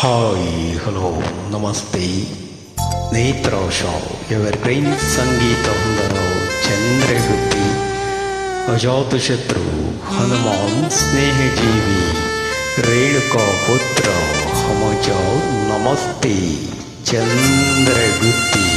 Hi hello ನಮಸ್ತೆ ನೇತ್ರಾಶಾವ್ evergreen ಸಂಗೀತ ಹೊಂದರೋ ಚಂದ್ರಗುತ್ತಿ ಅಜಾತಶತ್ರು ಹನುಮಾನ್ ಸ್ನೇಹಜೀವಿ ರೇಣುಕಾ ಪುತ್ರ ಹಮಜಾವ್ ನಮಸ್ತೆ ಚಂದ್ರಗುತ್ತಿ.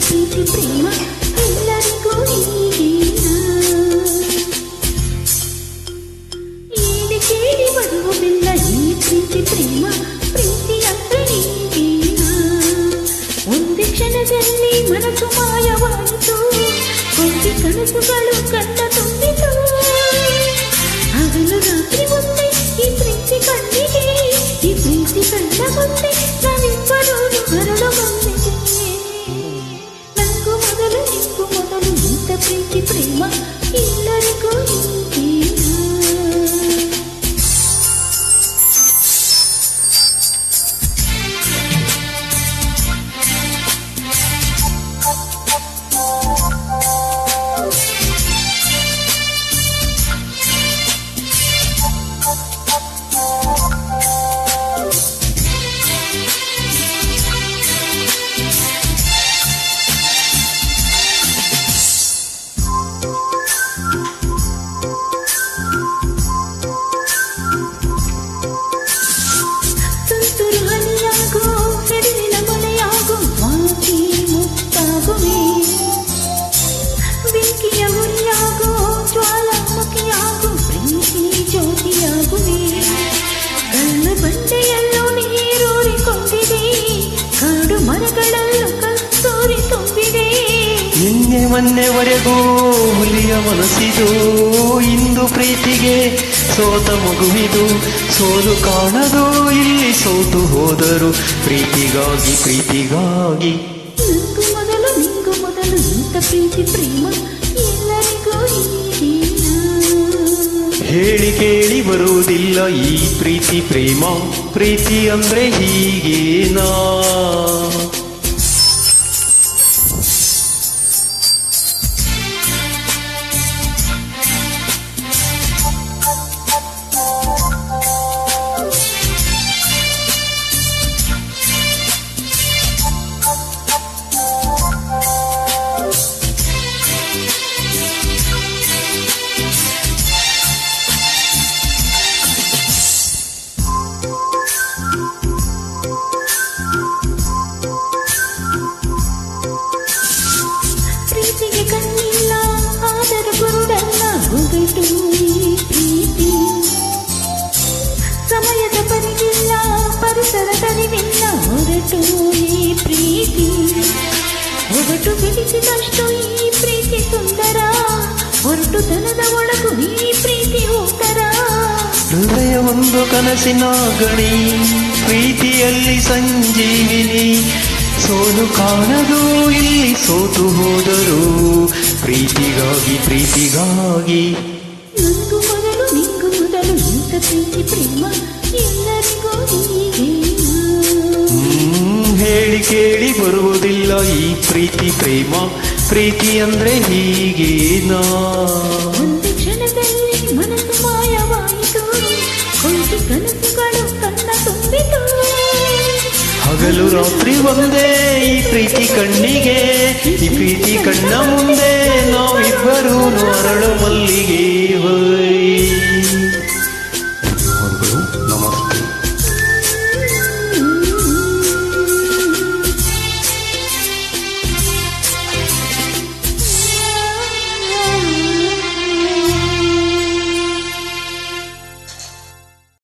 ಪ್ರೀತಿ ಪ್ರೇಮ ಎಲ್ಲರಿಗೂ ಈಗೇನಾ ಏಳಿ ಕೇಳಿ ಬರುವುದಿಲ್ಲ ಈ ಪ್ರೀತಿ ಪ್ರೇಮ ಪ್ರೀತಿ ಅಂದ್ರೆ ಈಗೇನಾ ಒಂದು ಕ್ಷಣದಲ್ಲಿ ಮನಸ್ಸು ಮಾಯವಾಯಿತು ಕೋಟಿ ಕನಸುಗಳು ಕಣ್ಣ ತುಂಬಿತು ಹಗಲು ರಾತ್ರಿ ಒಂದೇ ಈ ಪ್ರೀತಿ ಕಣ್ಣಿಗೆ ಈ ಪ್ರೀತಿ ಕಣ್ಣ ಮುಂದೆ ನಾವಿಬ್ಬರೂ ಮರಳು ಬಂದಿದೆ ಪ್ರೀತಿ ಪ್ರೇಮ ಎಲ್ಲರಿಗೂ ಬಂಡೆಯಲ್ಲೂ ನೀರೂರಿಕೊಂಡಿದೆ ಕಾಡು ಮರಗಳಲ್ಲೂ ಕಸ್ತೂರಿ ತುಂಬಿದೆ ನಿನ್ನೆ ಮೊನ್ನೆವರೆಗೂ ಹುಲಿಯ ಮನಸ್ಸಿದು ಇಂದು ಪ್ರೀತಿಗೆ ಸೋತ ಮಗುವಿದು ಸೋಲು ಕಾಣದು ಇಲ್ಲಿ ಸೋತು ಹೋದರು ಪ್ರೀತಿಗಾಗಿ ಪ್ರೀತಿಗಾಗಿ ನಿಂಗು ಮೊದಲು ಇಂಥ ಪ್ರೀತಿ ಪ್ರೇಮ ಎಲ್ಲರಿಗೂ ಹೇಳಿ ಕೇಳಿ ಬರುವುದಿಲ್ಲ ಈ ಪ್ರೀತಿ ಪ್ರೇಮ ಪ್ರೀತಿ ಅಂದ್ರೆ ಹೀಗೇನಾ ಕಣ್ಣಿಲ್ಲ ಆದರೂ ಗುರುಡಲ್ಲ ಹೊಗಟು ಈ ಪ್ರೀತಿ ಸಮಯದ ಪರಿಗಿಲ್ಲ ಪರಿಸರ ತರಿವಿಲ್ಲ ಹೊರಟು ಈ ಪ್ರೀತಿ ಹೊರಟು ಬಿಡಿಸಿದಷ್ಟು ಈ ಪ್ರೀತಿ ಸುಂದರ ಹೊರಟು ದನದ ಒಳಗು ಈ ಪ್ರೀತಿ ಉತ್ತರ ಹೃದಯ ಒಂದು ಕನಸಿನ ಗಣಿ ಪ್ರೀತಿಯಲ್ಲಿ ಸಂಜೀವಿನಿ ಸೋಲು ಕಾಣದು ಇಲ್ಲಿ ಸೋತು ಹೋದರು ಪ್ರೀತಿಗಾಗಿ ಪ್ರೀತಿಗಾಗಿ ನಿಂಗು ಮೊದಲು ಇಂಥ ಪ್ರೀತಿ ಪ್ರೇಮ ಎಲ್ಲರಿಗೂ ಹೇಳಿ ಕೇಳಿ ಬರುವುದಿಲ್ಲ ಈ ಪ್ರೀತಿ ಪ್ರೇಮ ಪ್ರೀತಿ ಅಂದ್ರೆ ಹೀಗೇನಾ ಒಂದು ಕ್ಷಣದಲ್ಲಿ ಮನಸ್ಸು ಮಾಯವಾಯಿತು ಕೋಟಿ ಕನಸುಗಳು ಕಣ್ಣ ತುಂಬಿತು ಹಗಲು ರಾತ್ರಿ ಒಂದೇ ಈ ಪ್ರೀತಿ ಕಣ್ಣಿಗೆ ಈ ಪ್ರೀತಿ ಕಣ್ಣ ಮುಂದೆ ನಾವಿಬ್ಬರೂ ಅರಳು ಮಲ್ಲಿಗೆ